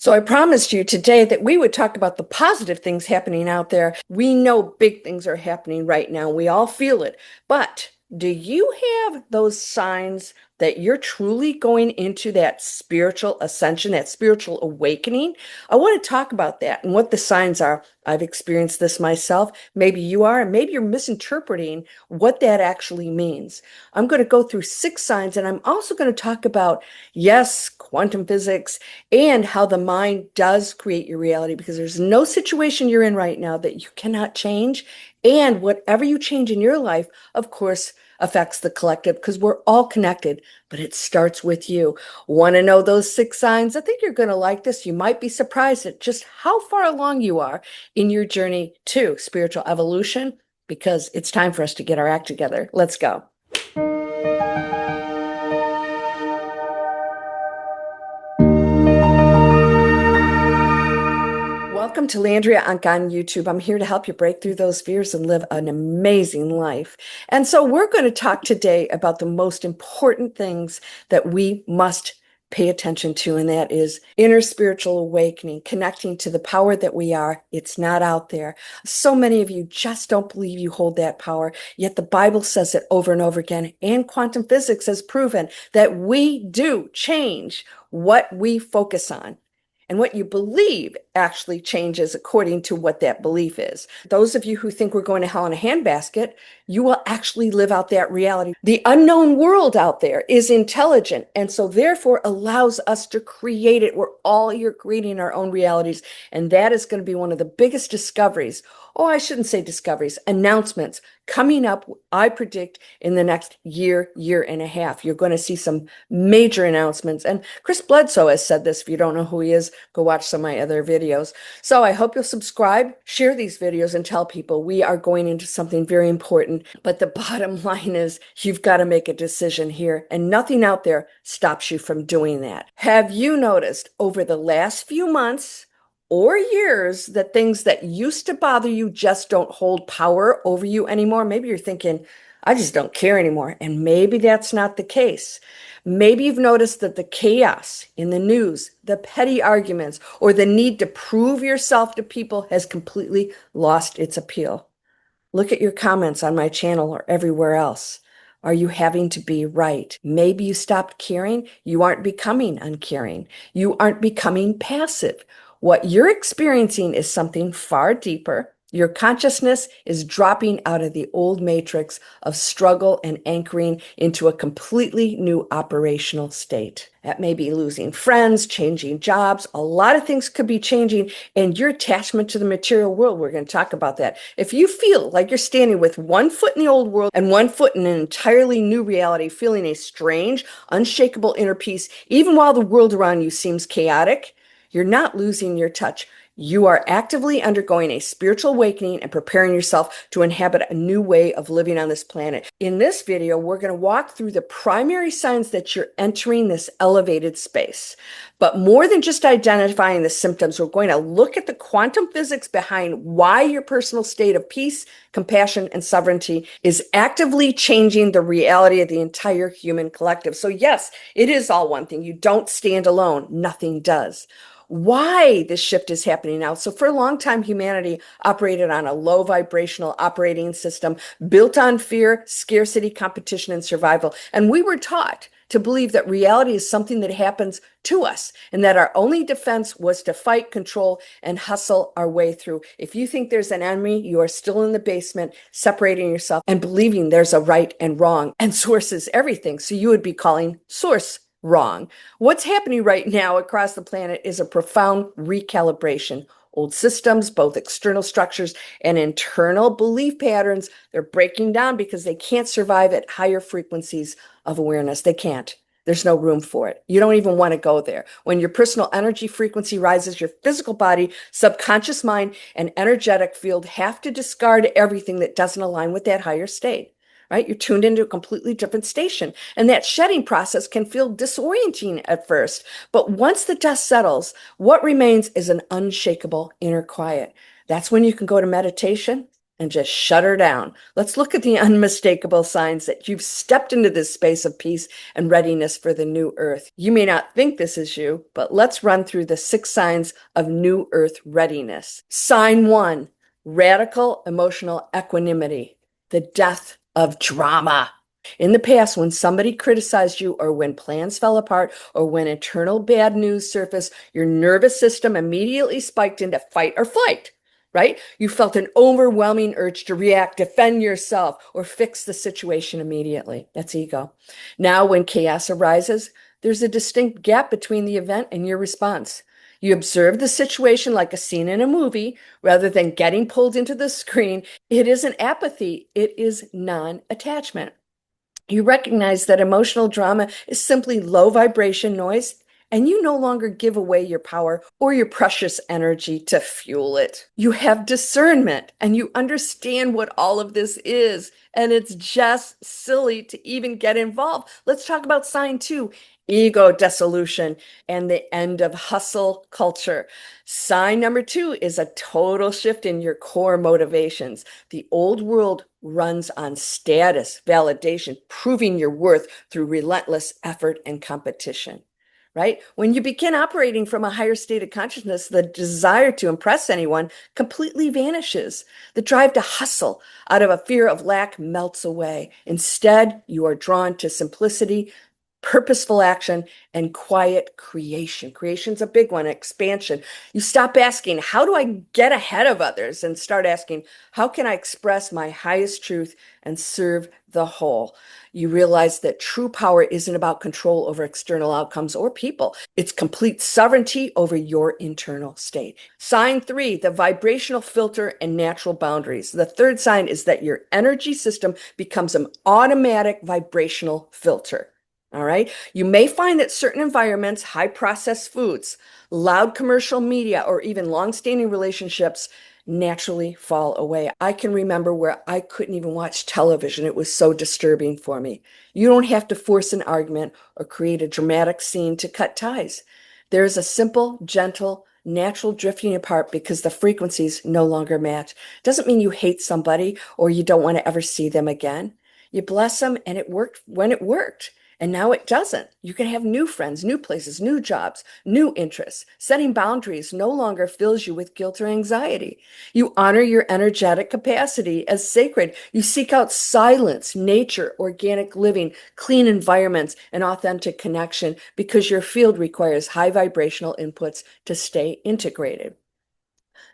So I promised you today that we would talk about the positive things happening out there. We know big things are happening right now. We all feel it. But do you have those signs that you're truly going into that spiritual ascension, that spiritual awakening? I want to talk about that and what the signs are. I've experienced this myself. Maybe you are, and maybe you're misinterpreting what that actually means. I'm going to go through 6 signs, and I'm also going to talk about, yes, quantum physics and how the mind does create your reality, because there's no situation you're in right now that you cannot change. And whatever you change in your life, of course, affects the collective, because we're all connected, but it starts with you. Want to know those 6 signs? I think you're going to like this. You might be surprised at just how far along you are in your journey to spiritual evolution, because it's time for us to get our act together. Let's go. Welcome to Landria, Onkka on YouTube. I'm here to help you break through those fears and live an amazing life. And so we're going to talk today about the most important things that we must pay attention to, and that is inner spiritual awakening, connecting to the power that we are. It's not out there. So many of you just don't believe you hold that power, yet the Bible says it over and over again, and quantum physics has proven that we do change what we focus on. And what you believe actually changes according to what that belief is. Those of you who think we're going to hell in a handbasket, you will actually live out that reality. The unknown world out there is intelligent, and so therefore allows us to create it. We're all here creating our own realities, and that is going to be one of the biggest discoveries. Oh, I shouldn't say discoveries, announcements coming up, I predict, in the next year, year and a half. You're going to see some major announcements. And Chris Bledsoe has said this. If you don't know who he is, go watch some of my other videos. So I hope you'll subscribe, share these videos, and tell people we are going into something very important. But the bottom line is you've got to make a decision here, and nothing out there stops you from doing that. Have you noticed over the last few months or years that things that used to bother you just don't hold power over you anymore? Maybe you're thinking, I just don't care anymore. And maybe that's not the case. Maybe you've noticed that the chaos in the news, the petty arguments, or the need to prove yourself to people has completely lost its appeal. Look at your comments on my channel or everywhere else. Are you having to be right? Maybe you stopped caring. You aren't becoming uncaring. You aren't becoming passive. What you're experiencing is something far deeper. Your consciousness is dropping out of the old matrix of struggle and anchoring into a completely new operational state. That may be losing friends, changing jobs. A lot of things could be changing, and your attachment to the material world. We're going to talk about that. If you feel like you're standing with one foot in the old world and one foot in an entirely new reality, feeling a strange, unshakable inner peace, even while the world around you seems chaotic, you're not losing your touch. You are actively undergoing a spiritual awakening and preparing yourself to inhabit a new way of living on this planet. In this video, we're going to walk through the primary signs that you're entering this elevated space. But more than just identifying the symptoms, we're going to look at the quantum physics behind why your personal state of peace, compassion, and sovereignty is actively changing the reality of the entire human collective. So yes, it is all one thing. You don't stand alone. Nothing does. Why this shift is happening now. So for a long time, humanity operated on a low vibrational operating system built on fear, scarcity, competition, and survival. And we were taught to believe that reality is something that happens to us, and that our only defense was to fight, control, and hustle our way through. If you think there's an enemy, you are still in the basement, separating yourself and believing there's a right and wrong, and source is everything. So you would be calling source wrong. What's happening right now across the planet is a profound recalibration. Old systems, both external structures and internal belief patterns, they're breaking down because they can't survive at higher frequencies of awareness. They can't. There's no room for it. You don't even want to go there. When your personal energy frequency rises, your physical body, subconscious mind, and energetic field have to discard everything that doesn't align with that higher state. Right? You're tuned into a completely different station. And that shedding process can feel disorienting at first. But once the dust settles, what remains is an unshakable inner quiet. That's when you can go to meditation and just shut her down. Let's look at the unmistakable signs that you've stepped into this space of peace and readiness for the new earth. You may not think this is you, but let's run through the 6 signs of new earth readiness. Sign 1, radical emotional equanimity, the death of drama. In the past, when somebody criticized you, or when plans fell apart, or when internal bad news surfaced, your nervous system immediately spiked into fight or flight, right? You felt an overwhelming urge to react, defend yourself, or fix the situation immediately. That's ego. Now, when chaos arises, there's a distinct gap between the event and your response. You observe the situation like a scene in a movie rather than getting pulled into the screen. It isn't apathy, it is non-attachment. You recognize that emotional drama is simply low vibration noise, and you no longer give away your power or your precious energy to fuel it. You have discernment, and you understand what all of this is, and it's just silly to even get involved. Let's talk about sign 2, ego dissolution and the end of hustle culture. Sign number 2 is a total shift in your core motivations. The old world runs on status, validation, proving your worth through relentless effort and competition, right? When you begin operating from a higher state of consciousness, the desire to impress anyone completely vanishes. The drive to hustle out of a fear of lack melts away. Instead, you are drawn to simplicity, purposeful action, and quiet creation. Creation's a big one, expansion. You stop asking, how do I get ahead of others? And start asking, how can I express my highest truth and serve the whole? You realize that true power isn't about control over external outcomes or people. It's complete sovereignty over your internal state. Sign 3, the vibrational filter and natural boundaries. The third sign is that your energy system becomes an automatic vibrational filter. All right. You may find that certain environments, high processed foods, loud commercial media, or even long-standing relationships naturally fall away. I can remember where I couldn't even watch television. It was so disturbing for me. You don't have to force an argument or create a dramatic scene to cut ties. There is a simple, gentle, natural drifting apart because the frequencies no longer match. Doesn't mean you hate somebody or you don't want to ever see them again. You bless them, and it worked when it worked. And now it doesn't. You can have new friends, new places, new jobs, new interests. Setting boundaries no longer fills you with guilt or anxiety. You honor your energetic capacity as sacred. You seek out silence, nature, organic living, clean environments, and authentic connection because your field requires high vibrational inputs to stay integrated.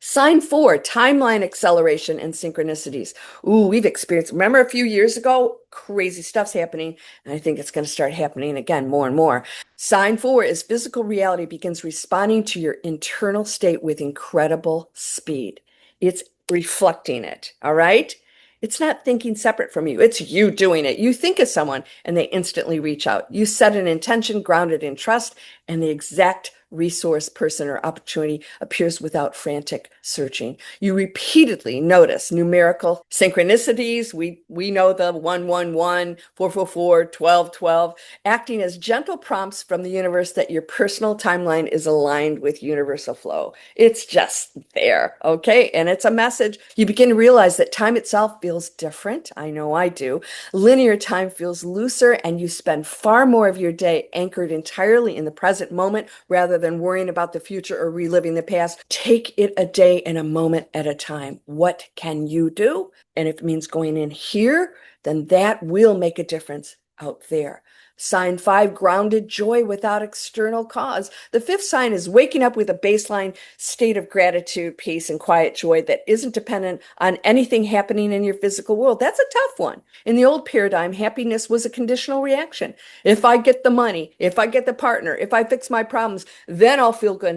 Sign 4, timeline acceleration and synchronicities. Ooh, we've experienced, remember a few years ago, crazy stuff's happening, and I think it's going to start happening again more and more. Sign 4 is physical reality begins responding to your internal state with incredible speed. It's reflecting it, all right? It's not thinking separate from you. It's you doing it. You think of someone and they instantly reach out. You set an intention grounded in trust, and the exact resource, person, or opportunity appears without frantic searching. You repeatedly notice numerical synchronicities. We know the 111, 444, 1212, acting as gentle prompts from the universe that your personal timeline is aligned with universal flow. It's just there, okay? And it's a message. You begin to realize that time itself feels different. I know I do. Linear time feels looser, and you spend far more of your day anchored entirely in the present moment rather than worrying about the future or reliving the past. Take it a day and a moment at a time. What can you do? And if it means going in here, then that will make a difference out there. Sign 5, grounded joy without external cause. The 5th sign is waking up with a baseline state of gratitude, peace, and quiet joy that isn't dependent on anything happening in your physical world. That's a tough one. In the old paradigm, happiness was a conditional reaction. If I get the money, if I get the partner, if I fix my problems, then I'll feel good.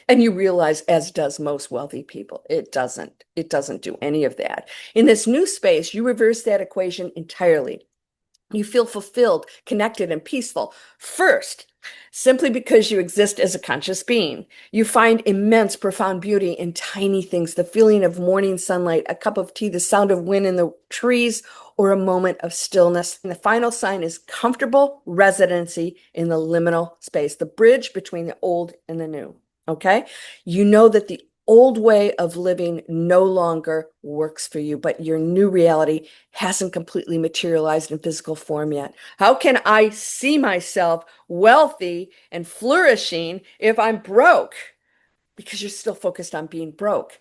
And you realize, as does most wealthy people, it doesn't. It doesn't do any of that. In this new space, you reverse that equation entirely. You feel fulfilled, connected, and peaceful. First, simply because you exist as a conscious being. You find immense, profound beauty in tiny things, the feeling of morning sunlight, a cup of tea, the sound of wind in the trees, or a moment of stillness. And the final sign is comfortable residency in the liminal space, the bridge between the old and the new. Okay? You know that the old way of living no longer works for you, but your new reality hasn't completely materialized in physical form yet. How can I see myself wealthy and flourishing if I'm broke? Because you're still focused on being broke.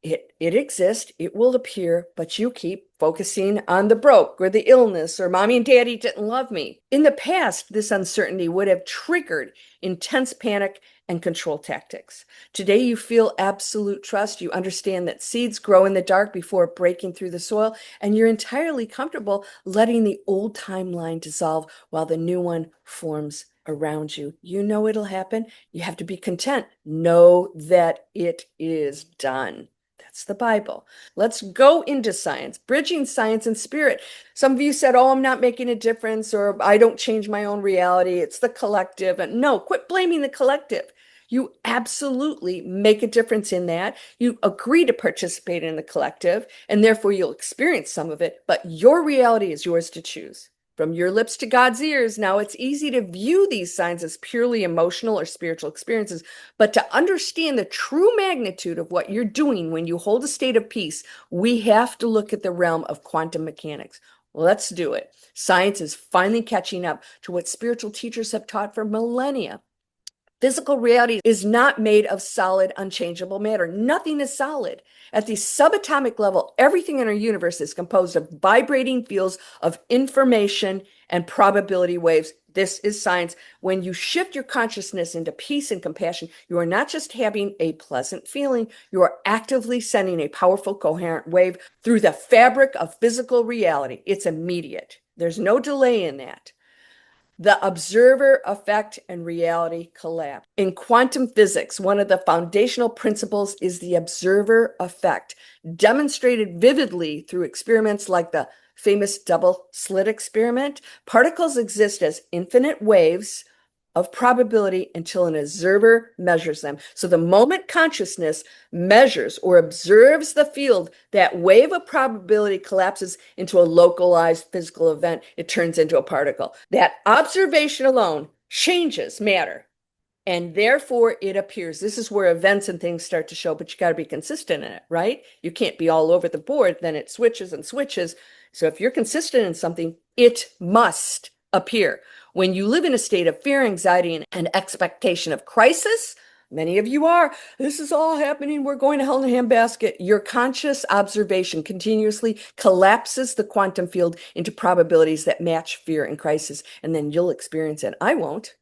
It exists, it will appear, but you keep focusing on the broke or the illness or mommy and daddy didn't love me. In the past, this uncertainty would have triggered intense panic and control tactics. Today, you feel absolute trust. You understand that seeds grow in the dark before breaking through the soil, and you're entirely comfortable letting the old timeline dissolve while the new one forms around you. You know it'll happen. You have to be content. Know that it is done. That's the Bible. Let's go into science, bridging science and spirit. Some of you said, oh, I'm not making a difference, or I don't change my own reality. It's the collective. And no, quit blaming the collective. You absolutely make a difference in that. You agree to participate in the collective, and therefore you'll experience some of it, but your reality is yours to choose. From your lips to God's ears. Now, it's easy to view these signs as purely emotional or spiritual experiences, but to understand the true magnitude of what you're doing when you hold a state of peace, we have to look at the realm of quantum mechanics. Let's do it. Science is finally catching up to what spiritual teachers have taught for millennia. Physical reality is not made of solid, unchangeable matter. Nothing is solid. At the subatomic level, everything in our universe is composed of vibrating fields of information and probability waves. This is science. When you shift your consciousness into peace and compassion, you are not just having a pleasant feeling, you are actively sending a powerful, coherent wave through the fabric of physical reality. It's immediate. There's no delay in that. The observer effect and reality collapse. In quantum physics, one of the foundational principles is the observer effect, demonstrated vividly through experiments like the famous double slit experiment. Particles exist as infinite waves of probability until an observer measures them. So the moment consciousness measures or observes the field, that wave of probability collapses into a localized physical event. It turns into a particle. That observation alone changes matter, and therefore it appears. This is where events and things start to show, but you got to be consistent in it, right? You can't be all over the board, then it switches and switches. So if you're consistent in something, it must appear. When you live in a state of fear, anxiety, and expectation of crisis, many of you are, this is all happening, we're going to hell in a handbasket. Your conscious observation continuously collapses the quantum field into probabilities that match fear and crisis, and then you'll experience it. I won't,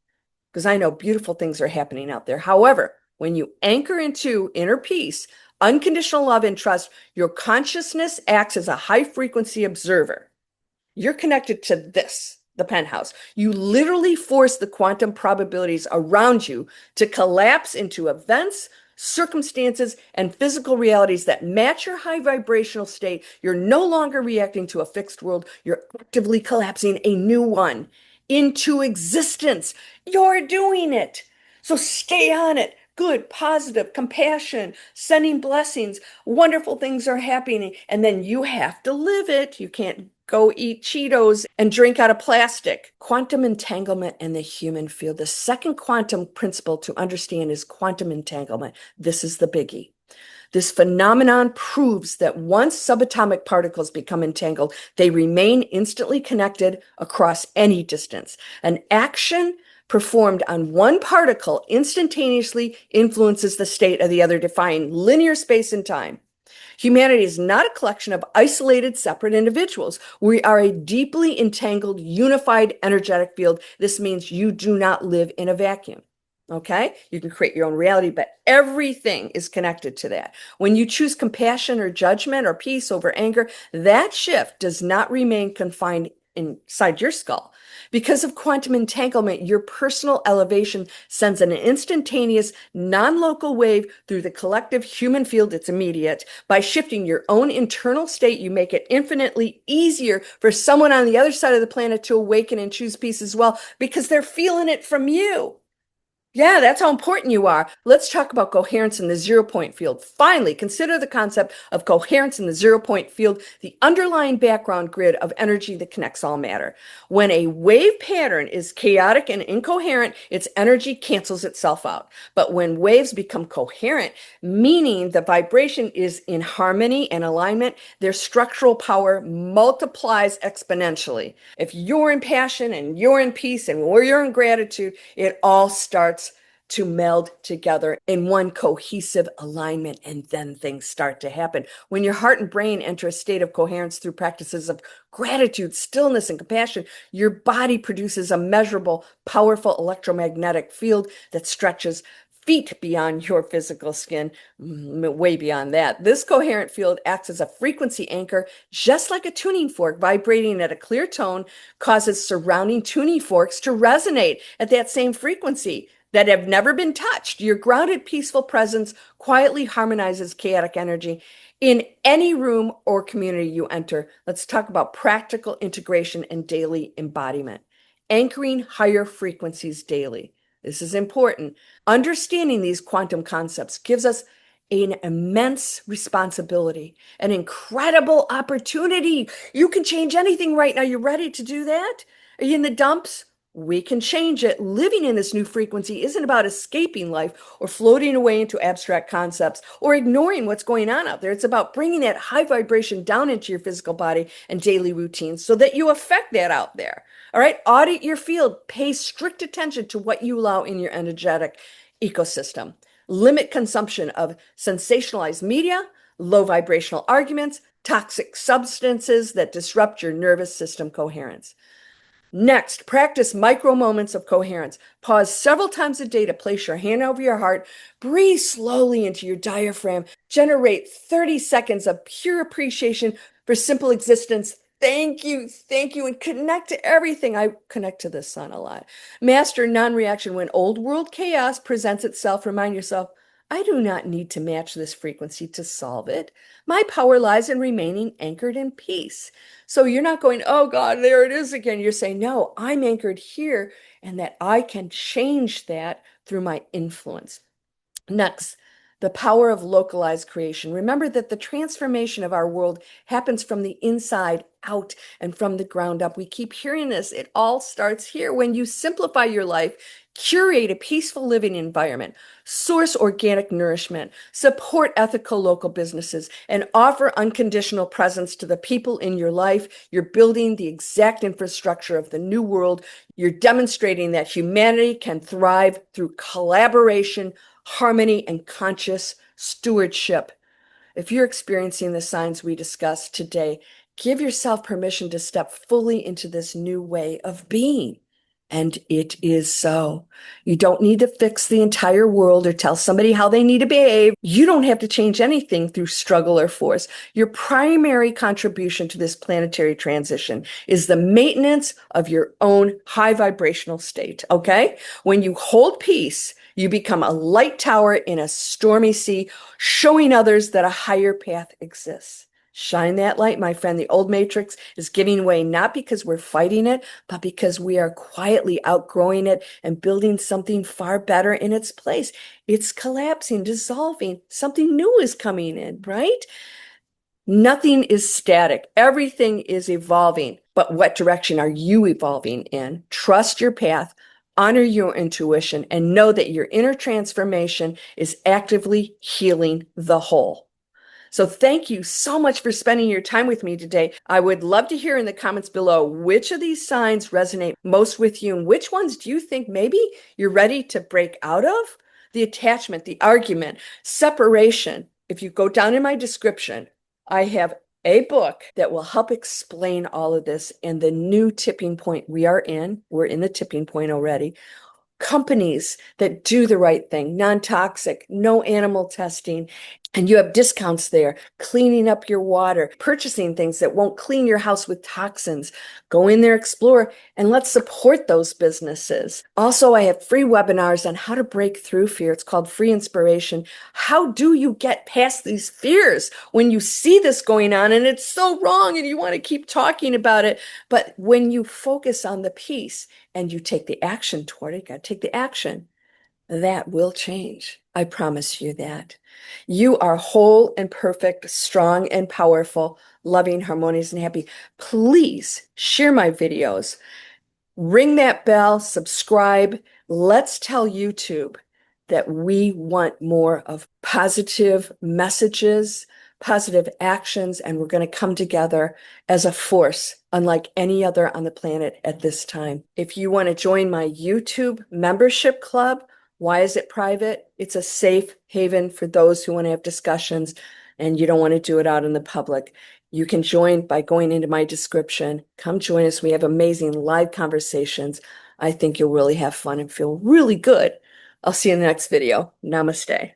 because I know beautiful things are happening out there. However, when you anchor into inner peace, unconditional love and trust, your consciousness acts as a high frequency observer. You're connected to this, the penthouse. You literally force the quantum probabilities around you to collapse into events, circumstances, and physical realities that match your high vibrational state. You're no longer reacting to a fixed world. You're actively collapsing a new one into existence. You're doing it. So stay on it. Good, positive, compassion, sending blessings. Wonderful things are happening. And then you have to live it. You can't go eat Cheetos and drink out of plastic. Quantum entanglement and the human field. The second quantum principle to understand is quantum entanglement. This is the biggie. This phenomenon proves that once subatomic particles become entangled, they remain instantly connected across any distance. An action performed on one particle instantaneously influences the state of the other, defying linear space and time. Humanity is not a collection of isolated, separate individuals. We are a deeply entangled, unified energetic field. This means you do not live in a vacuum. Okay? You can create your own reality, but everything is connected to that. When you choose compassion or judgment or peace over anger, that shift does not remain confined inside your skull. Because of quantum entanglement, your personal elevation sends an instantaneous, non-local wave through the collective human field. It's immediate. By shifting your own internal state, you make it infinitely easier for someone on the other side of the planet to awaken and choose peace as well, because they're feeling it from you. Yeah, that's how important you are. Let's talk about coherence in the zero point field. Finally, consider the concept of coherence in the zero point field, the underlying background grid of energy that connects all matter. When a wave pattern is chaotic and incoherent, its energy cancels itself out. But when waves become coherent, meaning the vibration is in harmony and alignment, their structural power multiplies exponentially. If you're in passion and you're in peace and you're in gratitude, it all starts to meld together in one cohesive alignment, and then things start to happen. When your heart and brain enter a state of coherence through practices of gratitude, stillness, and compassion, your body produces a measurable, powerful electromagnetic field that stretches feet beyond your physical skin, way beyond that. This coherent field acts as a frequency anchor, just like a tuning fork vibrating at a clear tone causes surrounding tuning forks to resonate at that same frequency that have never been touched. Your grounded, peaceful presence quietly harmonizes chaotic energy in any room or community you enter. Let's talk about practical integration and daily embodiment. Anchoring higher frequencies daily. This is important. Understanding these quantum concepts gives us an immense responsibility, an incredible opportunity. You can change anything right now. You ready to do that? Are you in the dumps? We can change it. Living in this new frequency isn't about escaping life or floating away into abstract concepts or ignoring what's going on out there. It's about bringing that high vibration down into your physical body and daily routines so that you affect that out there. All right. Audit your field. Pay strict attention to what you allow in your energetic ecosystem. Limit consumption of sensationalized media, low vibrational arguments, toxic substances that disrupt your nervous system coherence. Next, practice micro moments of coherence. Pause several times a day to place your hand over your heart. Breathe slowly into your diaphragm. Generate 30 seconds of pure appreciation for simple existence. Thank you, and connect to everything. I connect to the sun a lot. Master non-reaction. When old world chaos presents itself, remind yourself, I do not need to match this frequency to solve it. My power lies in remaining anchored in peace. So you're not going, oh God, there it is again. You're saying, no, I'm anchored here and that I can change that through my influence. Next, the power of localized creation. Remember that the transformation of our world happens from the inside out and from the ground up. We keep hearing this. It all starts here. When you simplify your life, curate a peaceful living environment, source organic nourishment, support ethical local businesses, and offer unconditional presence to the people in your life, you're building the exact infrastructure of the new world. You're demonstrating that humanity can thrive through collaboration, harmony, and conscious stewardship. If you're experiencing the signs we discussed today, give yourself permission to step fully into this new way of being. And it is so. You don't need to fix the entire world or tell somebody how they need to behave. You don't have to change anything through struggle or force. Your primary contribution to this planetary transition is the maintenance of your own high vibrational state. Okay? When you hold peace, you become a light tower in a stormy sea, showing others that a higher path exists. Shine that light, my friend. The old matrix is giving way, not because we're fighting it, but because we are quietly outgrowing it and building something far better in its place. It's collapsing, dissolving. Something new is coming in, right? Nothing is static. Everything is evolving. But what direction are you evolving in? Trust your path, honor your intuition, and know that your inner transformation is actively healing the whole. So thank you so much for spending your time with me today. I would love to hear in the comments below which of these signs resonate most with you and which ones do you think maybe you're ready to break out of? The attachment, the argument, separation. If you go down in my description, I have a book that will help explain all of this and the new tipping point we are in. We're in the tipping point already. Companies that do the right thing, non-toxic, no animal testing, and you have discounts there, cleaning up your water, purchasing things that won't clean your house with toxins. Go in there, explore, and let's support those businesses. Also, I have free webinars on how to break through fear. It's called Free Inspiration. How do you get past these fears when you see this going on and it's so wrong and you want to keep talking about it? But when you focus on the peace and you take the action toward it, you got to take the action. that will change. I promise you that. You are whole and perfect, strong and powerful, loving, harmonious, and happy. Please share my videos. Ring that bell, subscribe. Let's tell YouTube that we want more of positive messages, positive actions, and we're going to come together as a force unlike any other on the planet at this time. If you want to join my YouTube membership club, why is it private? It's a safe haven for those who want to have discussions and you don't want to do it out in the public. You can join by going into my description. Come join us. We have amazing live conversations. I think you'll really have fun and feel really good. I'll see you in the next video. Namaste.